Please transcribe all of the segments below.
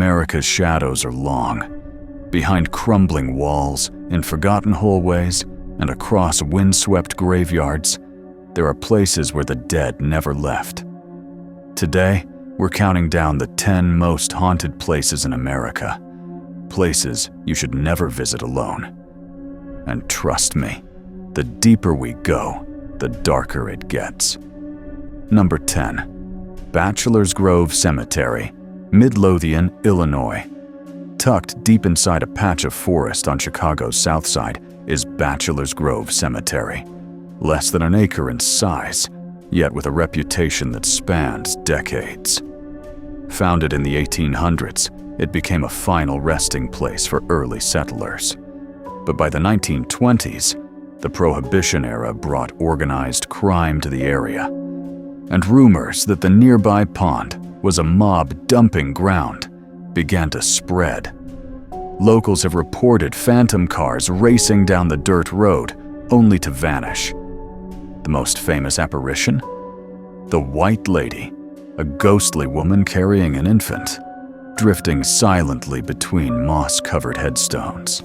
America's shadows are long. Behind crumbling walls, in forgotten hallways, and across windswept graveyards, there are places where the dead never left. Today, we're counting down the 10 most haunted places in America. Places you should never visit alone. And trust me, the deeper we go, the darker it gets. Number 10. Bachelor's Grove Cemetery, Midlothian, Illinois. Tucked deep inside a patch of forest on Chicago's south side is Bachelor's Grove Cemetery. Less than an acre in size, yet with a reputation that spans decades. Founded in the 1800s, it became a final resting place for early settlers. But by the 1920s, the Prohibition era brought organized crime to the area, and rumors that the nearby pond was a mob dumping ground began to spread. Locals have reported phantom cars racing down the dirt road, only to vanish. The most famous apparition? The White Lady, a ghostly woman carrying an infant, drifting silently between moss-covered headstones.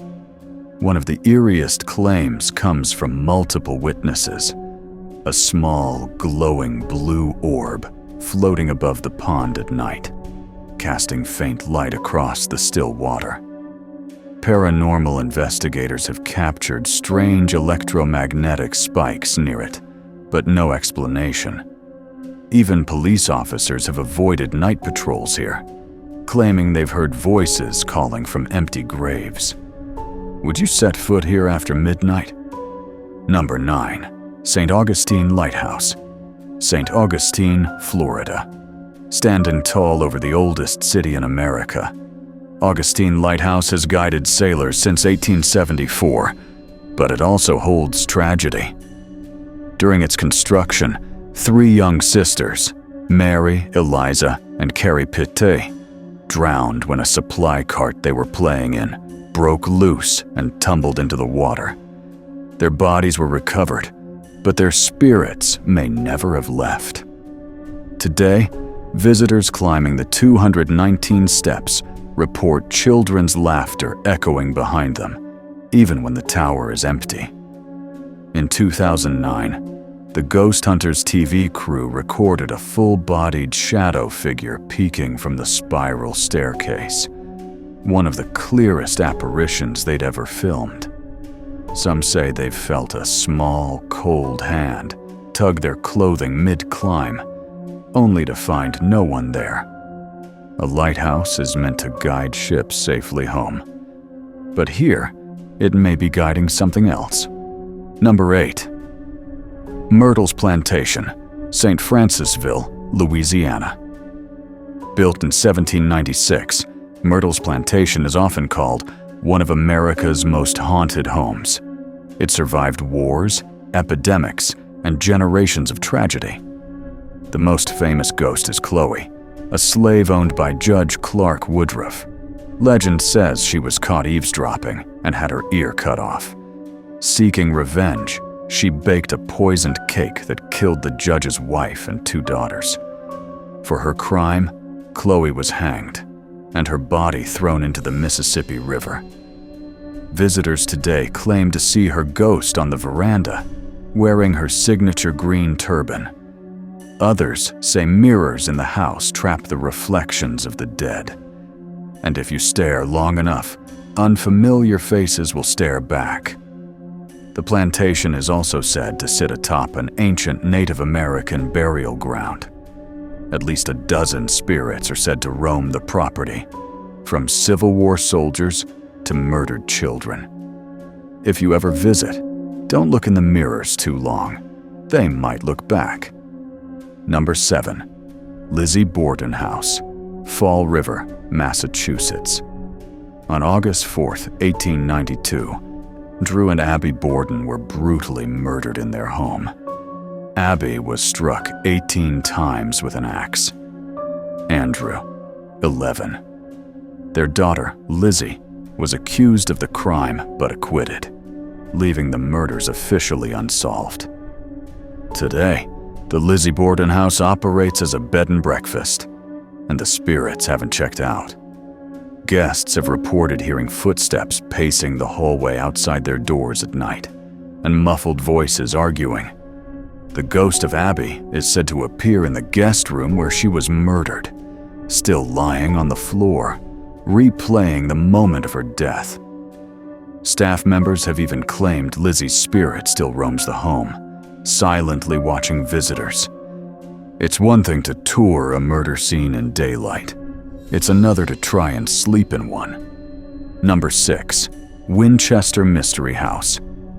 One of the eeriest claims comes from multiple witnesses. A small, glowing blue orb floating above the pond at night, casting faint light across the still water. Paranormal investigators have captured strange electromagnetic spikes near it, but no explanation. Even police officers have avoided night patrols here, claiming they've heard voices calling from empty graves. Would you set foot here after midnight? Number 9. St. Augustine Lighthouse, St. Augustine, Florida. Standing tall over the oldest city in America, Augustine Lighthouse has guided sailors since 1874, but it also holds tragedy. During its construction, 3 young sisters, Mary, Eliza, and Carrie Pitte, drowned when a supply cart they were playing in broke loose and tumbled into the water. Their bodies were recovered, but their spirits may never have left. Today, visitors climbing the 219 steps report children's laughter echoing behind them, even when the tower is empty. In 2009, the Ghost Hunters TV crew recorded a full-bodied shadow figure peeking from the spiral staircase, one of the clearest apparitions they'd ever filmed. Some say they've felt a small, cold hand tug their clothing mid-climb, only to find no one there. A lighthouse is meant to guide ships safely home. But here, it may be guiding something else. Number 8. Myrtle's Plantation, St. Francisville, Louisiana. Built in 1796, Myrtle's Plantation is often called one of America's most haunted homes. It survived wars, epidemics, and generations of tragedy. The most famous ghost is Chloe, a slave owned by Judge Clark Woodruff. Legend says she was caught eavesdropping and had her ear cut off. Seeking revenge, she baked a poisoned cake that killed the judge's wife and 2 daughters. For her crime, Chloe was hanged, and her body thrown into the Mississippi River. Visitors today claim to see her ghost on the veranda, wearing her signature green turban. Others say mirrors in the house trap the reflections of the dead. And if you stare long enough, unfamiliar faces will stare back. The plantation is also said to sit atop an ancient Native American burial ground. At least a dozen spirits are said to roam the property, from Civil War soldiers to murdered children. If you ever visit, don't look in the mirrors too long. They might look back. Number 7. Lizzie Borden House, Fall River, Massachusetts. On August 4, 1892, Drew and Abby Borden were brutally murdered in their home. Abby was struck 18 times with an axe. Andrew, 11. Their daughter, Lizzie, was accused of the crime but acquitted, leaving the murders officially unsolved. Today, the Lizzie Borden House operates as a bed and breakfast, and the spirits haven't checked out. Guests have reported hearing footsteps pacing the hallway outside their doors at night, and muffled voices arguing. The ghost of Abby is said to appear in the guest room where she was murdered, still lying on the floor, replaying the moment of her death. Staff members have even claimed Lizzie's spirit still roams the home, silently watching visitors. It's one thing to tour a murder scene in daylight. It's another to try and sleep in one. Number 6. Winchester Mystery House,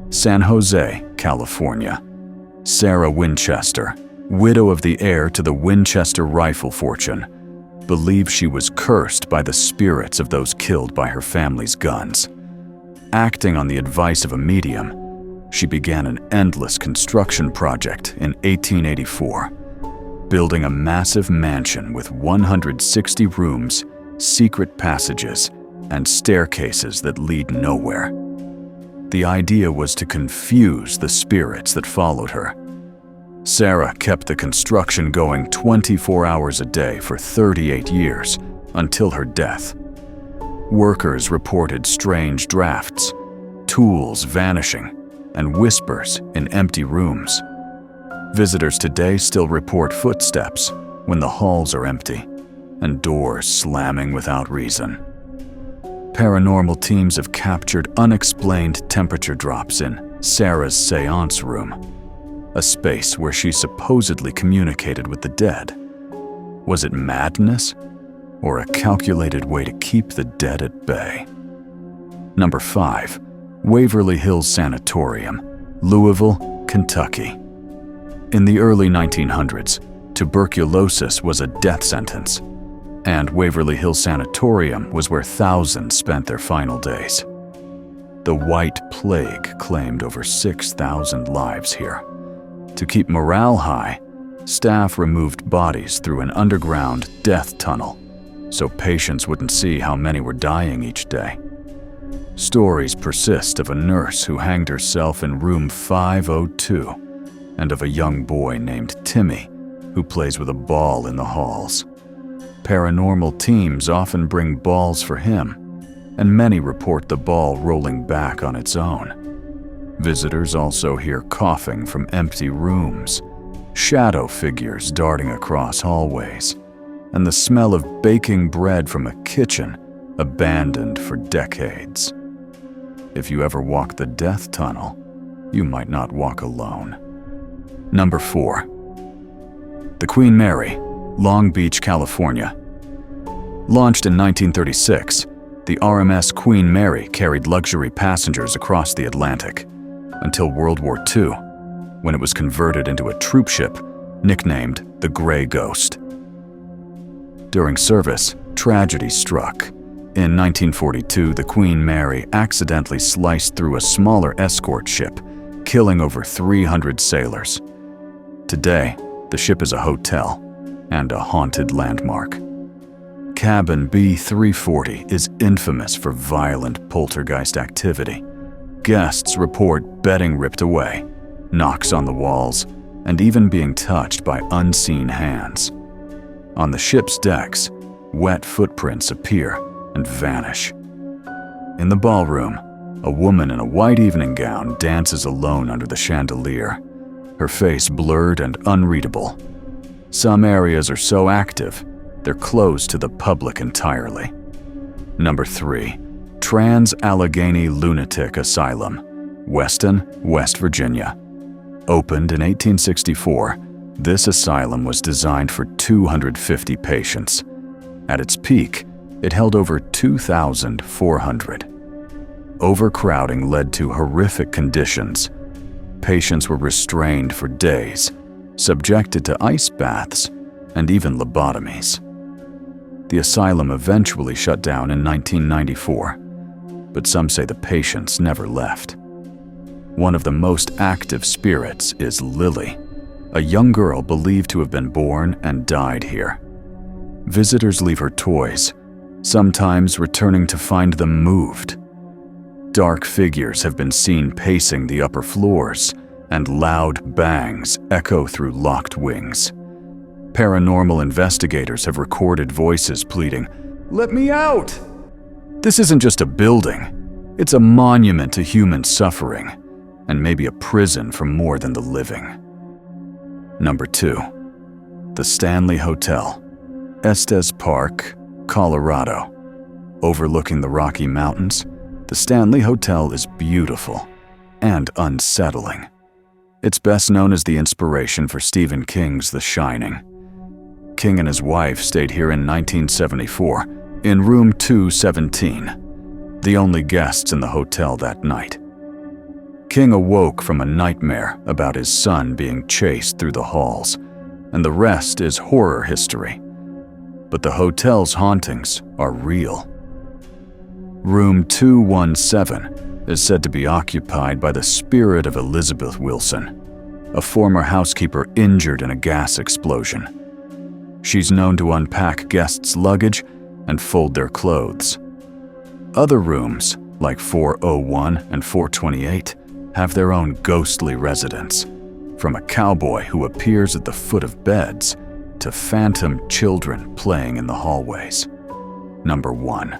San Jose, California. Sarah Winchester, widow of the heir to the Winchester rifle fortune, believes she was cursed by the spirits of those killed by her family's guns. Acting on the advice of a medium, she began an endless construction project in 1884, building a massive mansion with 160 rooms, secret passages, and staircases that lead nowhere. The idea was to confuse the spirits that followed her. Sarah kept the construction going 24 hours a day for 38 years until her death. Workers reported strange drafts, tools vanishing, and whispers in empty rooms. Visitors today still report footsteps when the halls are empty and doors slamming without reason. Paranormal teams have captured unexplained temperature drops in Sarah's seance room, a space where she supposedly communicated with the dead. Was it madness or a calculated way to keep the dead at bay? Number 5. Waverly Hills Sanatorium, Louisville, Kentucky. In the early 1900s, tuberculosis was a death sentence, and Waverly Hills Sanatorium was where thousands spent their final days. The White Plague claimed over 6,000 lives here. To keep morale high, staff removed bodies through an underground death tunnel, so patients wouldn't see how many were dying each day. Stories persist of a nurse who hanged herself in room 502, and of a young boy named Timmy who plays with a ball in the halls. Paranormal teams often bring balls for him, and many report the ball rolling back on its own. Visitors also hear coughing from empty rooms, shadow figures darting across hallways, and the smell of baking bread from a kitchen abandoned for decades. If you ever walk the death tunnel, you might not walk alone. Number 4. The Queen Mary, Long Beach, California. Launched in 1936, the RMS Queen Mary carried luxury passengers across the Atlantic until World War II, when it was converted into a troop ship nicknamed the Grey Ghost. During service, tragedy struck. In 1942, the Queen Mary accidentally sliced through a smaller escort ship, killing over 300 sailors. Today, the ship is a hotel and a haunted landmark. Cabin B340 is infamous for violent poltergeist activity. Guests report bedding ripped away, knocks on the walls, and even being touched by unseen hands. On the ship's decks, wet footprints appear and vanish. In the ballroom, a woman in a white evening gown dances alone under the chandelier, her face blurred and unreadable. Some areas are so active, they're closed to the public entirely. Number 3. Trans-Allegheny Lunatic Asylum, Weston, West Virginia. Opened in 1864, this asylum was designed for 250 patients. At its peak, it held over 2,400. Overcrowding led to horrific conditions. Patients were restrained for days, subjected to ice baths, and even lobotomies. The asylum eventually shut down in 1994, but some say the patients never left. One of the most active spirits is Lily, a young girl believed to have been born and died here. Visitors leave her toys, sometimes returning to find them moved. Dark figures have been seen pacing the upper floors, and loud bangs echo through locked wings. Paranormal investigators have recorded voices pleading, "Let me out!" This isn't just a building, it's a monument to human suffering, and maybe a prison for more than the living. Number 2. The Stanley Hotel, Estes Park, Colorado. Overlooking the Rocky Mountains, the Stanley Hotel is beautiful and unsettling. It's best known as the inspiration for Stephen King's The Shining. King and his wife stayed here in 1974 in room 217, the only guests in the hotel that night. King awoke from a nightmare about his son being chased through the halls, and the rest is horror history. But the hotel's hauntings are real. Room 217 is said to be occupied by the spirit of Elizabeth Wilson, a former housekeeper injured in a gas explosion. She's known to unpack guests' luggage and fold their clothes. Other rooms, like 401 and 428, have their own ghostly residents, from a cowboy who appears at the foot of beds to phantom children playing in the hallways. Number 1.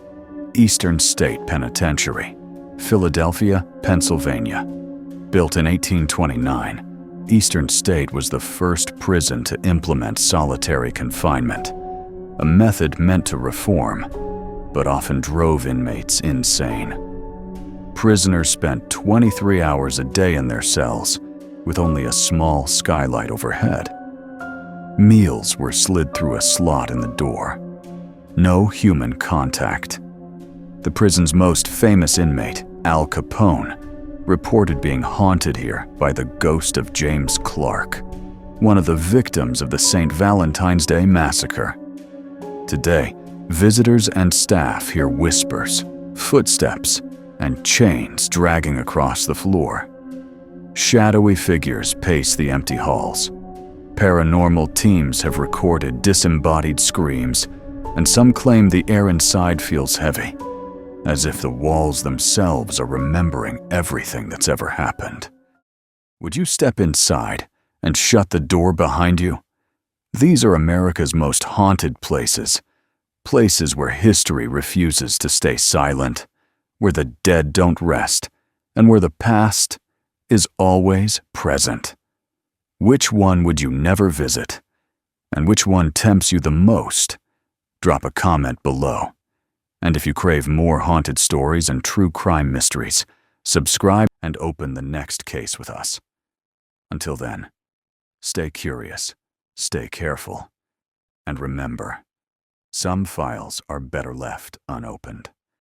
Eastern State Penitentiary, Philadelphia, Pennsylvania. Built in 1829, Eastern State was the first prison to implement solitary confinement, a method meant to reform, but often drove inmates insane. Prisoners spent 23 hours a day in their cells, with only a small skylight overhead. Meals were slid through a slot in the door. No human contact. The prison's most famous inmate, Al Capone, reported being haunted here by the ghost of James Clark, one of the victims of the St. Valentine's Day Massacre. Today, visitors and staff hear whispers, footsteps, and chains dragging across the floor. Shadowy figures pace the empty halls. Paranormal teams have recorded disembodied screams, and some claim the air inside feels heavy, as if the walls themselves are remembering everything that's ever happened. Would you step inside and shut the door behind you? These are America's most haunted places, places where history refuses to stay silent, where the dead don't rest, and where the past is always present. Which one would you never visit? And which one tempts you the most? Drop a comment below. And if you crave more haunted stories and true crime mysteries, subscribe and open the next case with us. Until then, stay curious, stay careful, and remember, some files are better left unopened.